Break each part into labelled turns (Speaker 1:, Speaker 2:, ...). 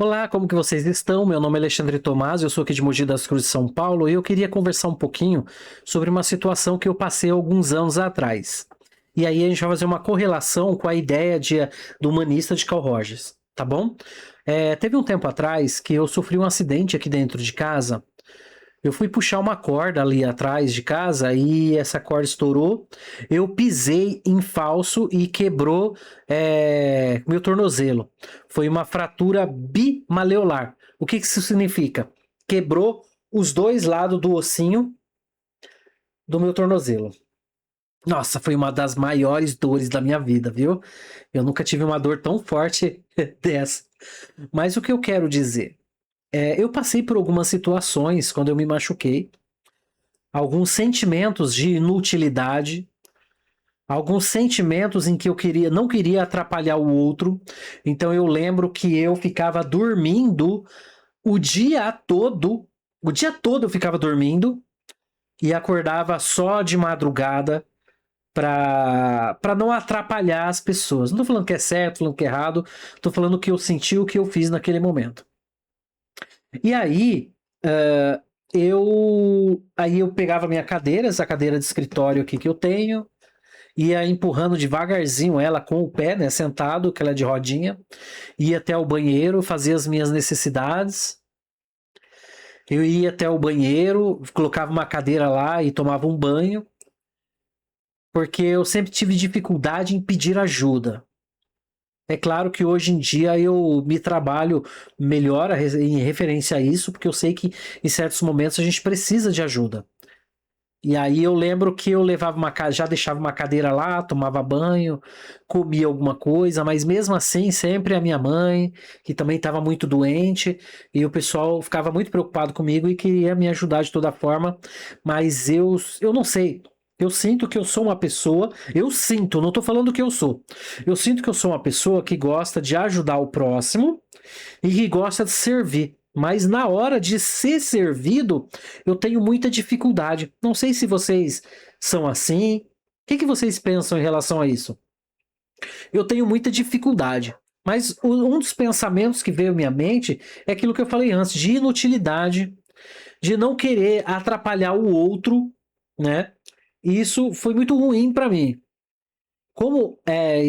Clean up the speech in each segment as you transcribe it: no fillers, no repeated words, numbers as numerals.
Speaker 1: Olá, como que vocês estão? Meu nome é Alexandre Tomás, eu sou aqui de Mogi das Cruzes, São Paulo, e eu queria conversar um pouquinho sobre uma situação que eu passei alguns anos atrás. E aí a gente vai fazer uma correlação com a ideia do humanista de Carl Rogers, tá bom? Teve um tempo atrás que eu sofri um acidente aqui dentro de casa. Eu fui puxar uma corda ali atrás de casa e essa corda estourou. Eu pisei em falso e quebrou meu tornozelo. Foi uma fratura bimaleolar. O que isso significa? Quebrou os dois lados do ossinho do meu tornozelo. Nossa, foi uma das maiores dores da minha vida, viu? Eu nunca tive uma dor tão forte dessa. Mas o que eu quero dizer? Eu passei por algumas situações quando eu me machuquei, alguns sentimentos de inutilidade, alguns sentimentos em que não queria atrapalhar o outro. Então eu lembro que eu ficava dormindo o dia todo, o dia todo eu ficava dormindo e acordava só de madrugada para não atrapalhar as pessoas. Não tô falando que é certo, falando que é errado, tô falando o que eu senti, o que eu fiz naquele momento. E aí, eu pegava minha cadeira, essa cadeira de escritório aqui que eu tenho, ia empurrando devagarzinho ela com o pé, né, sentado, que ela é de rodinha, ia até o banheiro, fazia as minhas necessidades. Eu ia até o banheiro, colocava uma cadeira lá e tomava um banho, porque eu sempre tive dificuldade em pedir ajuda. É claro que hoje em dia eu me trabalho melhor em referência a isso, porque eu sei que em certos momentos a gente precisa de ajuda. E aí eu lembro que eu já deixava uma cadeira lá, tomava banho, comia alguma coisa, mas mesmo assim sempre a minha mãe, que também estava muito doente, e o pessoal ficava muito preocupado comigo e queria me ajudar de toda forma, mas eu não sei. Eu sinto que eu sou uma pessoa, eu sinto, não estou falando que eu sou. Eu sinto que eu sou uma pessoa que gosta de ajudar o próximo e que gosta de servir. Mas na hora de ser servido, eu tenho muita dificuldade. Não sei se vocês são assim. O que vocês pensam em relação a isso? Eu tenho muita dificuldade. Mas um dos pensamentos que veio à minha mente é aquilo que eu falei antes, de inutilidade, de não querer atrapalhar o outro, né? E isso foi muito ruim para mim. Como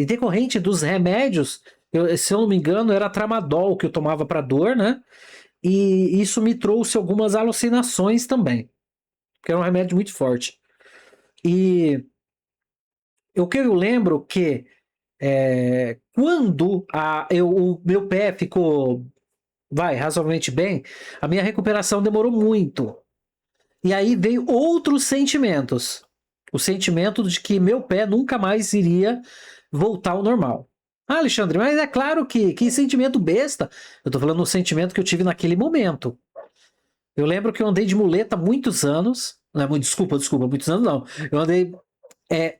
Speaker 1: decorrente dos remédios, se eu não me engano, era tramadol que eu tomava para dor, né? E isso me trouxe algumas alucinações também, porque era um remédio muito forte. E o que eu lembro que quando o meu pé ficou, razoavelmente bem, a minha recuperação demorou muito. E aí veio outros sentimentos. O sentimento de que meu pé nunca mais iria voltar ao normal. Ah, Alexandre, mas é claro que sentimento besta. Eu tô falando do sentimento que eu tive naquele momento. Eu lembro que eu andei de muleta muitos anos. Não é muito, desculpa, muitos anos não. Eu andei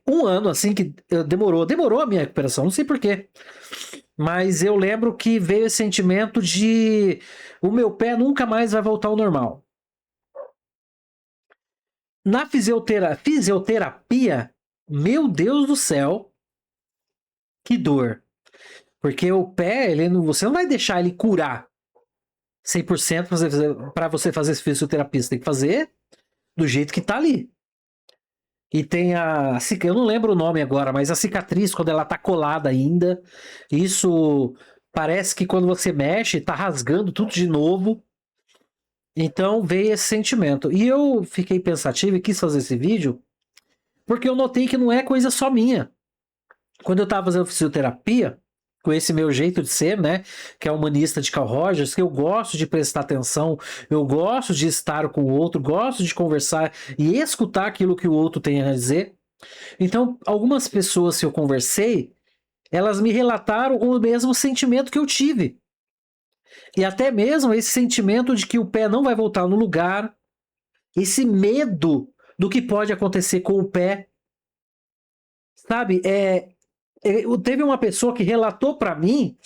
Speaker 1: um ano assim que demorou a minha recuperação, não sei porquê. Mas eu lembro que veio esse sentimento de o meu pé nunca mais vai voltar ao normal. Na fisioterapia, meu Deus do céu, que dor. Porque o pé, você não vai deixar ele curar 100% para você fazer fisioterapia. Você tem que fazer do jeito que tá ali. E tem eu não lembro o nome agora, mas a cicatriz, quando ela tá colada ainda, isso parece que quando você mexe, tá rasgando tudo de novo. Então veio esse sentimento. E eu fiquei pensativo e quis fazer esse vídeo, porque eu notei que não é coisa só minha. Quando eu tava fazendo fisioterapia, com esse meu jeito de ser, né, que é humanista de Carl Rogers, que eu gosto de prestar atenção, eu gosto de estar com o outro, gosto de conversar e escutar aquilo que o outro tem a dizer. Então, algumas pessoas que eu conversei, elas me relataram o mesmo sentimento que eu tive. E até mesmo esse sentimento de que o pé não vai voltar no lugar, esse medo do que pode acontecer com o pé. Sabe, teve uma pessoa que relatou para mim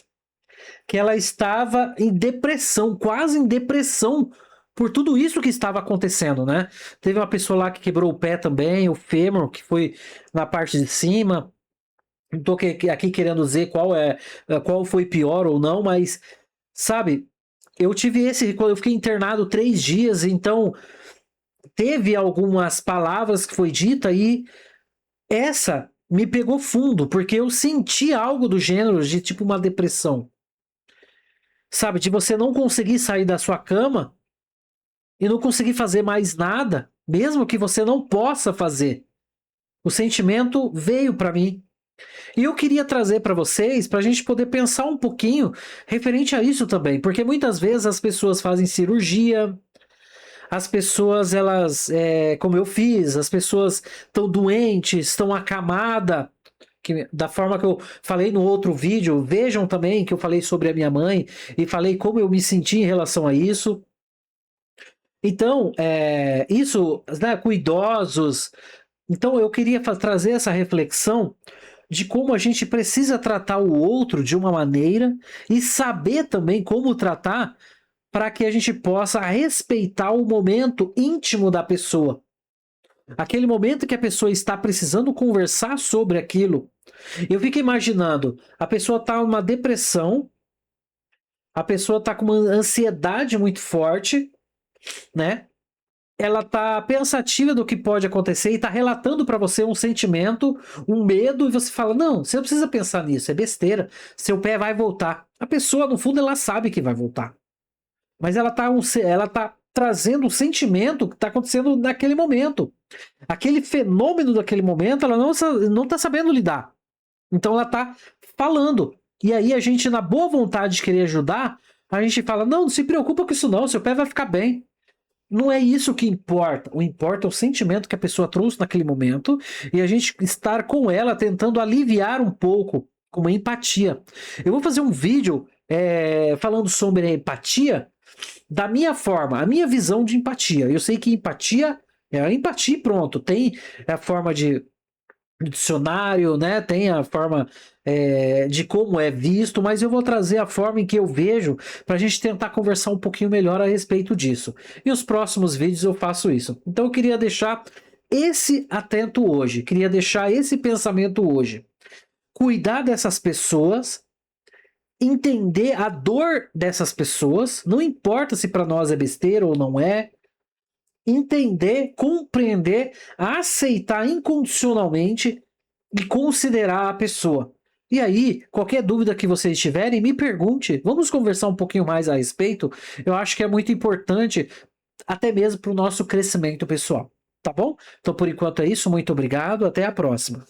Speaker 1: que ela estava em depressão, quase em depressão, por tudo isso que estava acontecendo, né? Teve uma pessoa lá que quebrou o pé também, o fêmur, que foi na parte de cima. Não tô aqui querendo dizer qual foi pior ou não, mas, sabe, eu tive eu fiquei internado 3 dias, então teve algumas palavras que foi dita e essa me pegou fundo, porque eu senti algo do gênero de tipo uma depressão. Sabe, de você não conseguir sair da sua cama e não conseguir fazer mais nada, mesmo que você não possa fazer. O sentimento veio para mim. E eu queria trazer para vocês, para a gente poder pensar um pouquinho referente a isso também, porque muitas vezes as pessoas fazem cirurgia, as pessoas, elas, como eu fiz, as pessoas estão doentes, estão acamadas, da forma que eu falei no outro vídeo, vejam também que eu falei sobre a minha mãe e falei como eu me senti em relação a isso. Então, isso, né, com idosos. Então, eu queria trazer essa reflexão de como a gente precisa tratar o outro de uma maneira e saber também como tratar para que a gente possa respeitar o momento íntimo da pessoa. Aquele momento que a pessoa está precisando conversar sobre aquilo. Eu fico imaginando, a pessoa está numa depressão, a pessoa está com uma ansiedade muito forte, né? Ela tá pensativa do que pode acontecer e tá relatando para você um sentimento, um medo, e você fala: não, você não precisa pensar nisso, é besteira, seu pé vai voltar. A pessoa, no fundo, ela sabe que vai voltar. Mas ela tá trazendo um sentimento que tá acontecendo naquele momento. Aquele fenômeno daquele momento, ela não tá sabendo lidar. Então ela tá falando. E aí a gente, na boa vontade de querer ajudar, a gente fala: não se preocupa com isso não, seu pé vai ficar bem. Não é isso que importa. O importa é o sentimento que a pessoa trouxe naquele momento e a gente estar com ela tentando aliviar um pouco, com uma empatia. Eu vou fazer um vídeo falando sobre a empatia da minha forma, a minha visão de empatia. Eu sei que empatia é a empatia e pronto. Tem a forma de dicionário, né? Tem a forma de como é visto, mas eu vou trazer a forma em que eu vejo para a gente tentar conversar um pouquinho melhor a respeito disso. E os próximos vídeos eu faço isso. Então eu queria deixar esse atento hoje, queria deixar esse pensamento hoje. Cuidar dessas pessoas, entender a dor dessas pessoas, não importa se para nós é besteira ou não é, entender, compreender, aceitar incondicionalmente e considerar a pessoa. E aí, qualquer dúvida que vocês tiverem, me pergunte. Vamos conversar um pouquinho mais a respeito. Eu acho que é muito importante, até mesmo para o nosso crescimento pessoal. Tá bom? Então, por enquanto é isso. Muito obrigado. Até a próxima.